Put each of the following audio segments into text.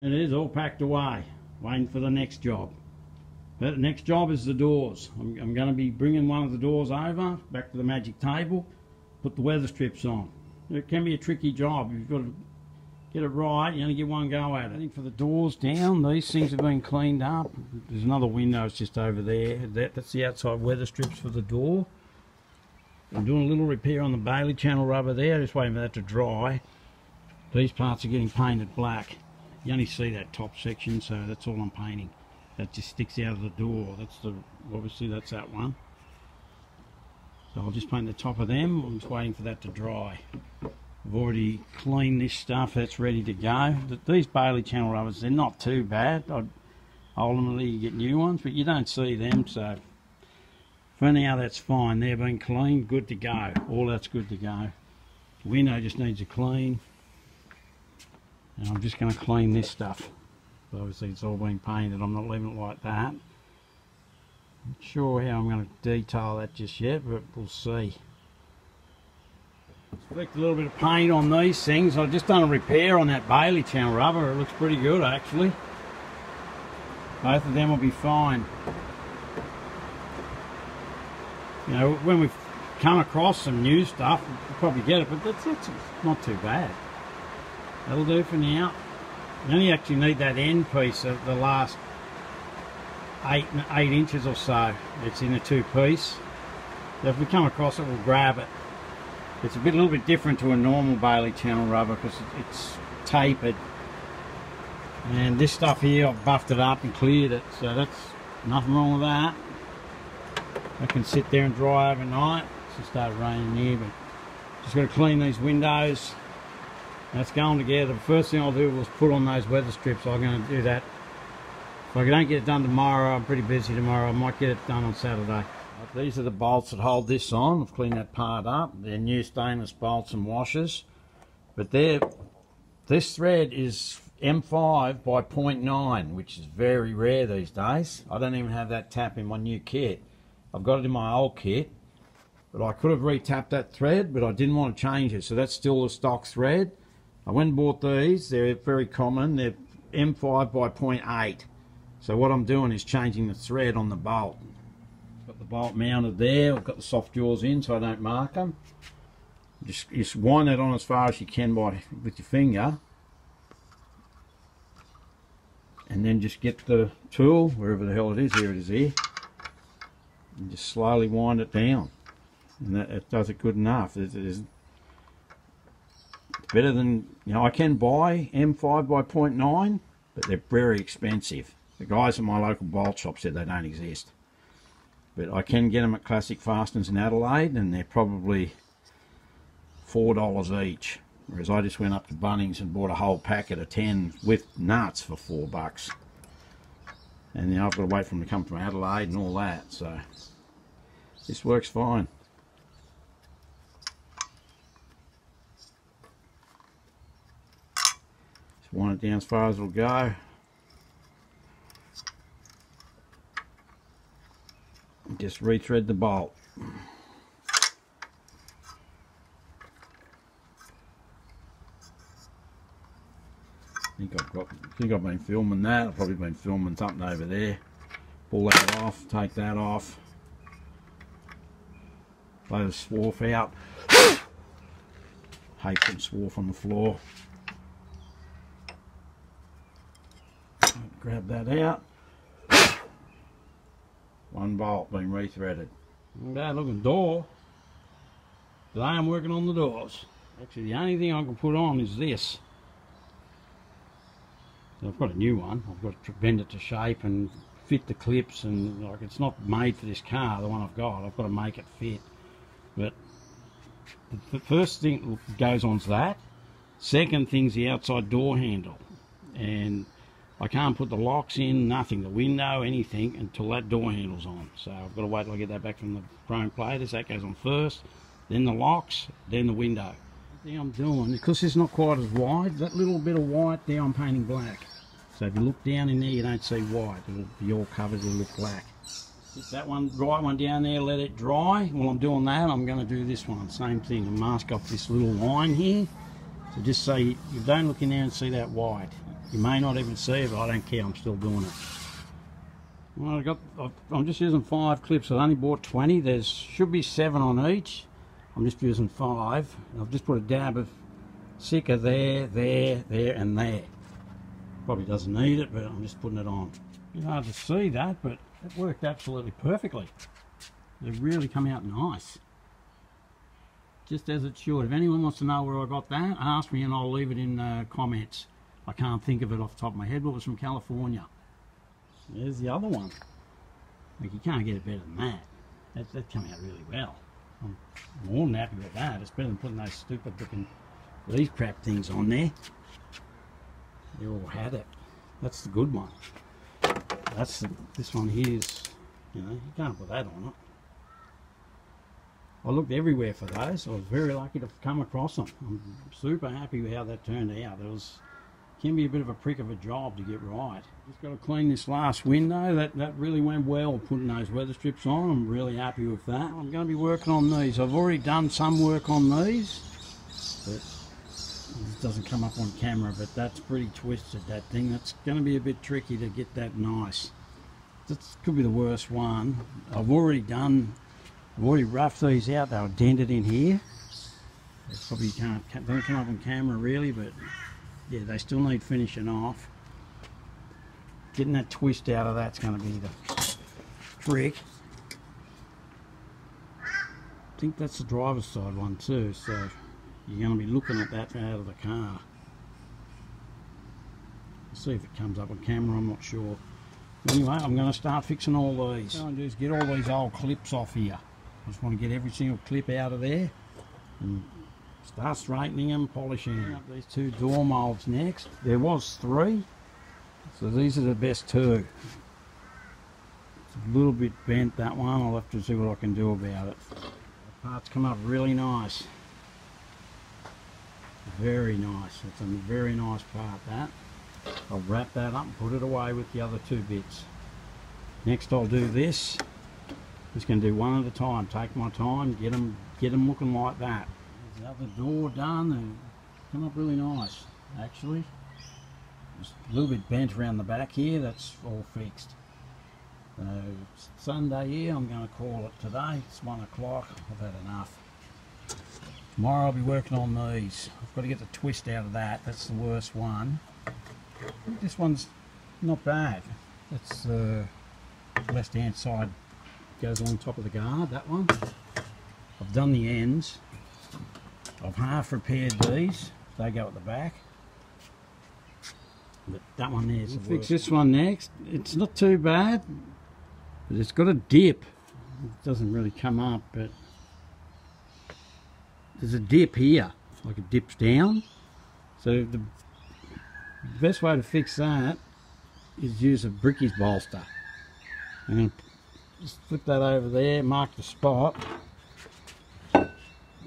It is all packed away, waiting for the next job. But the next job is the doors. I'm going to be bringing one of the doors over, back to the magic table, put the weather strips on. It can be a tricky job. You've got to get it right. You only get one go at it. I think for the doors down, these things have been cleaned up. There's another window, it's just over there. That's the outside weather strips for the door. I'm doing a little repair on the Bailey channel rubber there, just waiting for that to dry. These parts are getting painted black. You only see that top section, so that's all I'm painting. That just sticks out of the door. Obviously that's that one. So I'll just paint the top of them. I'm just waiting for that to dry. I've already cleaned this stuff, that's ready to go. These Bailey channel rubbers, they're not too bad. Ultimately you get new ones, but you don't see them, so for now that's fine. They've been cleaned, good to go. All that's good to go. The window just needs a clean. And I'm just going to clean this stuff. Obviously it's all been painted, I'm not leaving it like that. Not sure how I'm going to detail that just yet, but we'll see. Flicked a little bit of paint on these things. I've just done a repair on that Bailey channel rubber. It looks pretty good actually. Both of them will be fine. You know, when we've come across some new stuff, we'll probably get it, but that's not too bad. That'll do for now. You only actually need that end piece of the last 8 inches or so. It's in a 2-piece. So if we come across it, we'll grab it. It's a little bit different to a normal Bailey channel rubber because it's tapered. And this stuff here, I've buffed it up and cleared it, so that's nothing wrong with that. I can sit there and dry overnight. It's just started raining here, but just got to clean these windows. That's going together. The first thing I'll do was put on those weather strips. I'm going to do that. If I don't get it done tomorrow, I'm pretty busy tomorrow. I might get it done on Saturday. These are the bolts that hold this on. I've cleaned that part up. They're new stainless bolts and washers. But this thread is M5 by 0.9, which is very rare these days. I don't even have that tap in my new kit. I've got it in my old kit. But I could have re-tapped that thread, but I didn't want to change it. So that's still the stock thread. I went and bought these. They're very common. They're M5 by 0.8. So what I'm doing is changing the thread on the bolt. Got the bolt mounted there. I've got the soft jaws in so I don't mark them. Just wind that on as far as you can with your finger. And then just get the tool, wherever the hell it is, here it is here. And just slowly wind it down. And that does it good enough. It's better than, you know, I can buy M5 by 0.9, but they're very expensive. The guys at my local bolt shop said they don't exist. But I can get them at Classic Fasteners in Adelaide, and they're probably $4 each. Whereas I just went up to Bunnings and bought a whole packet of 10 with nuts for $4. And now I've got to wait for them to come from Adelaide and all that, so this works fine. Just wind it down as far as it'll go. And just rethread the bolt. I think I've been filming that. I've probably been filming something over there. Pull that off, take that off. Lay the swarf out. Hate some swarf on the floor. Grab that out. One bolt being rethreaded. Bad looking door. Today I'm working on the doors. Actually the only thing I can put on is this. So I've got a new one. I've got to bend it to shape and fit the clips, and like it's not made for this car, the one I've got to make it fit. But the first thing that goes on is that. Second thing's the outside door handle. And I can't put the locks in, nothing, the window, anything, until that door handle's on. So I've got to wait till I get that back from the chrome platers. That goes on first, then the locks, then the window. The thing I'm doing, because it's not quite as wide, that little bit of white there I'm painting black. So if you look down in there, you don't see white. It'll be all covered, it'll look black. Sit that one, right one down there, let it dry. While I'm doing that, I'm going to do this one, same thing, and mask off this little line here. So just so you don't look in there and see that white. You may not even see it, but I don't care, I'm still doing it. Well, I'm just using 5 clips. I only bought 20. There should be 7 on each. I'm just using 5. I've just put a dab of Sika there, there, there, and there. Probably doesn't need it, but I'm just putting it on. It's hard to see that, but it worked absolutely perfectly. They really come out nice. Just as it should. If anyone wants to know where I got that, ask me and I'll leave it in comments. I can't think of it off the top of my head, but it was from California. There's the other one. Like, you can't get it better than that. That came out really well. I'm more than happy with that. It's better than putting those stupid looking, these crap things on there. They all had it. That's the good one. This one here's, you know, you can't put that on it. I looked everywhere for those. I was very lucky to come across them. I'm super happy with how that turned out. Can be a bit of a prick of a job to get right. Just got to clean this last window. That really went well, putting those weather strips on. I'm really happy with that. I'm going to be working on these. I've already done some work on these, but it doesn't come up on camera, but that's pretty twisted, that thing. That's going to be a bit tricky to get that nice. This could be the worst one. I've already roughed these out. They were dented in here. They probably don't come up on camera really, but yeah, they still need finishing off. Getting that twist out of that's going to be the trick. I think that's the driver's side one too, so you're going to be looking at that out of the car. Let's see if it comes up on camera, I'm not sure. Anyway, I'm going to start fixing all these. What I'm going to do is get all these old clips off here. I just want to get every single clip out of there and start straightening them, polishing them. These 2 door moulds next. There was 3, so these are the best 2. It's a little bit bent, that one. I'll have to see what I can do about it. The parts come up really nice. Very nice. It's a very nice part, that. I'll wrap that up and put it away with the other 2 bits. Next I'll do this. Just going to do one at a time. Take my time, get them looking like that. There's the other door done. They come up really nice, actually. Just a little bit bent around the back here. That's all fixed. Sunday here, I'm going to call it today. It's 1 o'clock. I've had enough. Tomorrow I'll be working on these. I've got to get the twist out of that. That's the worst one. This one's not bad. That's the left hand side goes on top of the guard, that one. I've done the ends. I've half repaired these. They go at the back. But that one there's the worst. Fix this one next. It's not too bad, but it's got a dip. It doesn't really come up, but there's a dip here, like it dips down. So the best way to fix that is use a brickies bolster. I'm going to just flip that over there, mark the spot,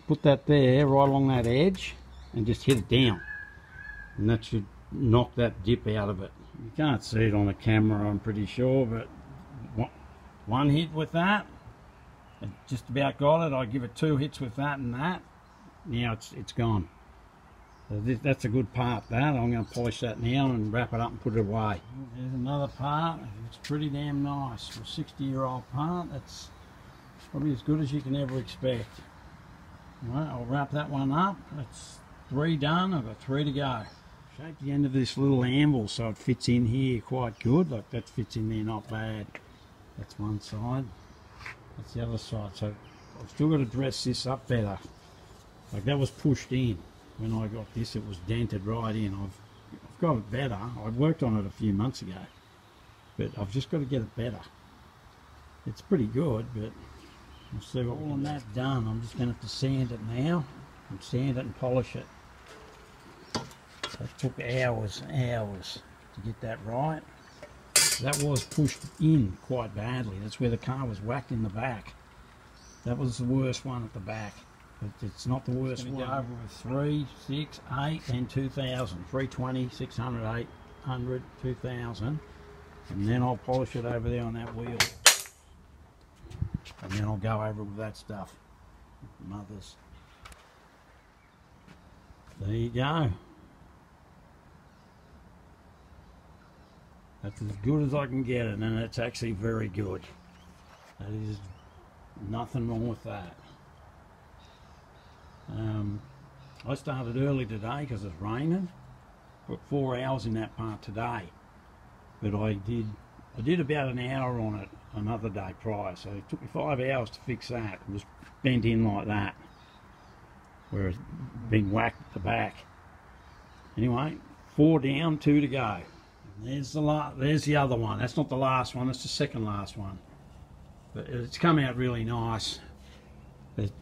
put that there right along that edge and just hit it down, and that should knock that dip out of it. You can't see it on the camera, I'm pretty sure, but one hit with that, it just about got it. I give it 2 hits with that and that. Now it's gone. So that's a good part, that. I'm going to polish that now and wrap it up and put it away. There's another part. It's pretty damn nice. For a 60-year-old part, that's probably as good as you can ever expect. Right, I'll wrap that one up. That's 3 done. I've got 3 to go. Shape the end of this little anvil so it fits in here quite good. Like that fits in there not bad. That's one side. That's the other side. So I've still got to dress this up better. Like that was pushed in. When I got this, it was dented right in. I've got it better. I worked on it a few months ago, but I've just got to get it better. It's pretty good, but we'll see what all on that done. I'm just going to have to sand it now, and sand it and polish it. So it took hours to get that right. That was pushed in quite badly. That's where the car was whacked in the back. That was the worst one at the back. But it's not the worst one. Go over with 3, 6, 8 and 2000. 320, 600, 800, 2000. And then I'll polish it over there on that wheel. And then I'll go over with that stuff. Mothers. There you go. That's as good as I can get it, and it's actually very good. That is nothing wrong with that. I started early today because it's raining. Put 4 hours in that part today, but I did about an hour on it another day prior, so it took me 5 hours to fix that. It was bent in like that, where it's been whacked at the back. Anyway, 4 down, 2 to go. There's the other one. That's not the last one, that's the second last one. But it's come out really nice. There's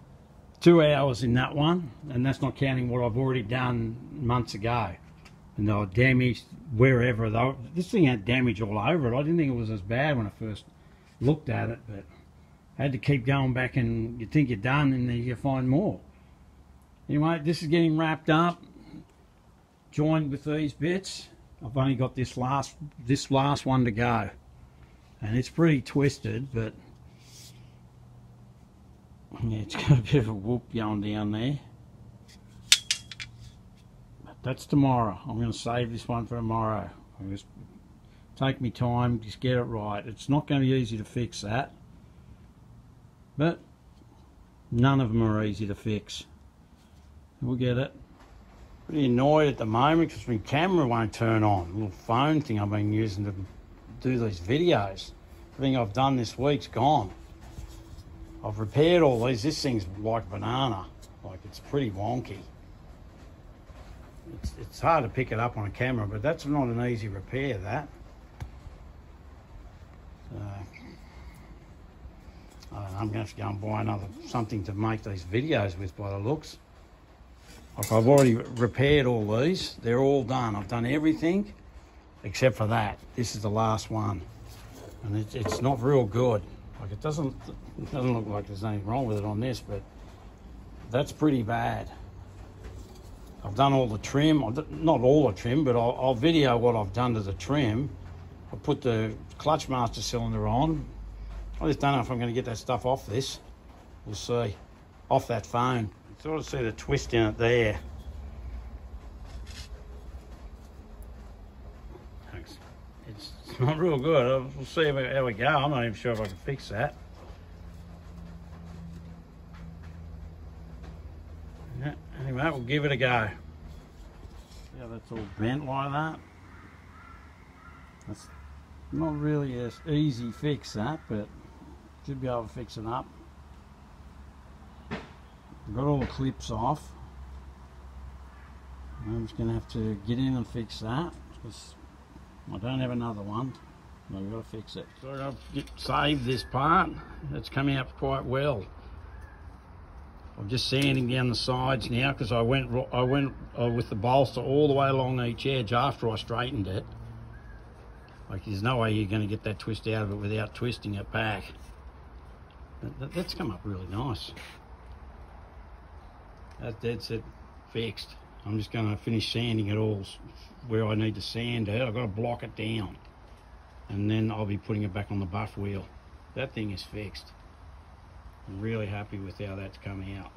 2 hours in that one, and that's not counting what I've already done months ago. And they were damaged wherever. This thing had damage all over it. I didn't think it was as bad when I first looked at it, but I had to keep going back, and you think you're done and then you find more. Anyway, this is getting wrapped up, joined with these bits. I've only got this last one to go, and it's pretty twisted, but yeah, it's got a bit of a whoop going down there. But that's tomorrow. I'm going to save this one for tomorrow. I'll just take me time, just get it right. It's not going to be easy to fix that, but none of them are easy to fix. We'll get it. Pretty annoyed at the moment because my camera won't turn on. The little phone thing I've been using to do these videos. Everything I've done this week's gone. I've repaired all these. This thing's like banana. Like, it's pretty wonky. It's hard to pick it up on a camera, but that's not an easy repair, that. So, I don't know, I'm going to have to go and buy something to make these videos with by the looks. Like, I've already repaired all these. They're all done. I've done everything except for that. This is the last one. And it's not real good. Like, it doesn't look like there's anything wrong with it on this, but that's pretty bad. I've done all the trim. Not all the trim, but I'll video what I've done to the trim. I put the clutch master cylinder on. I just don't know if I'm going to get that stuff off this. We'll see. Off that phone. You sort of see the twist in it there. It's not real good. We'll see how we go. I'm not even sure if I can fix that. Yeah, anyway, we'll give it a go. Yeah, that's all bent like that. That's not really an easy fix, that, but should be able to fix it up. I've got all the clips off. I'm just going to have to get in and fix that because I don't have another one. I've got to fix it. So I've saved this part. It's coming out quite well. I'm just sanding down the sides now because I went with the bolster all the way along each edge after I straightened it. Like, there's no way you're going to get that twist out of it without twisting it back. That's come up really nice. That's dead set fixed. I'm just going to finish sanding it all where I need to sand it. I've got to block it down, and then I'll be putting it back on the buff wheel. That thing is fixed. I'm really happy with how that's coming out.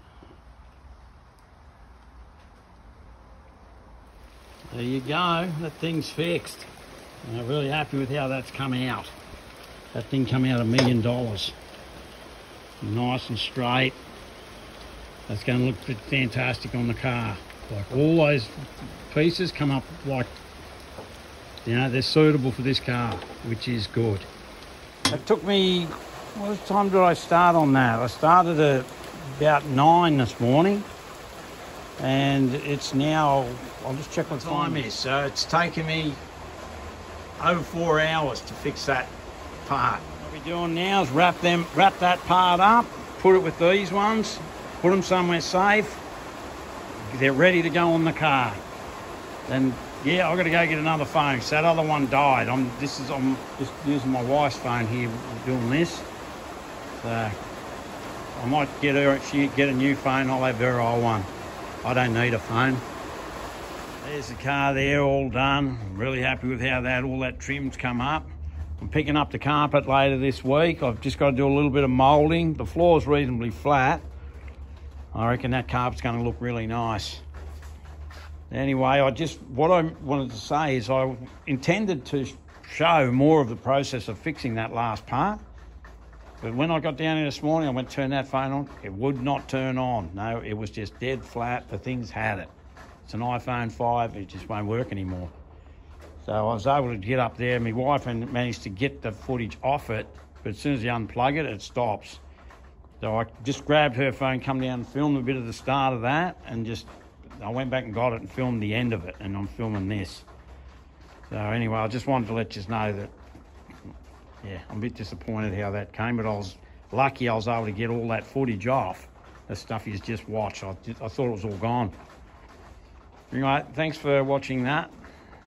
There you go, that thing's fixed. I'm really happy with how that's come out. That thing come out $1 million. Nice and straight. That's going to look fantastic on the car. Like, all those pieces come up like, you know, they're suitable for this car, which is good. It took me, what time did I start on that? I started at about 9 this morning, and it's now, I'll just check what time it is. So it's taken me over 4 hours to fix that part. What we're doing now is wrap that part up, put it with these ones, put them somewhere safe. They're ready to go on the car. Then, yeah, I've got to go get another phone. So that other one died. I'm just using my wife's phone here doing this. So I might get her, she get a new phone. I'll have her old one. I don't need a phone. There's the car there, all done. I'm really happy with how all that trim's come up. I'm picking up the carpet later this week. I've just got to do a little bit of moulding. The floor's reasonably flat. I reckon that carpet's going to look really nice. Anyway, what I wanted to say is I intended to show more of the process of fixing that last part. But when I got down here this morning, I went to turn that phone on. It would not turn on. No, it was just dead flat. The thing's had it. It's an iPhone 5. It just won't work anymore. So I was able to get up there. My wife managed to get the footage off it. But as soon as you unplug it, it stops. So I just grabbed her phone, come down and filmed a bit of the start of that. And I went back and got it and filmed the end of it. And I'm filming this. So anyway, I just wanted to let you know that, yeah, I'm a bit disappointed how that came, but I was lucky I was able to get all that footage off. The stuff you just watched. I thought it was all gone. Anyway, thanks for watching that.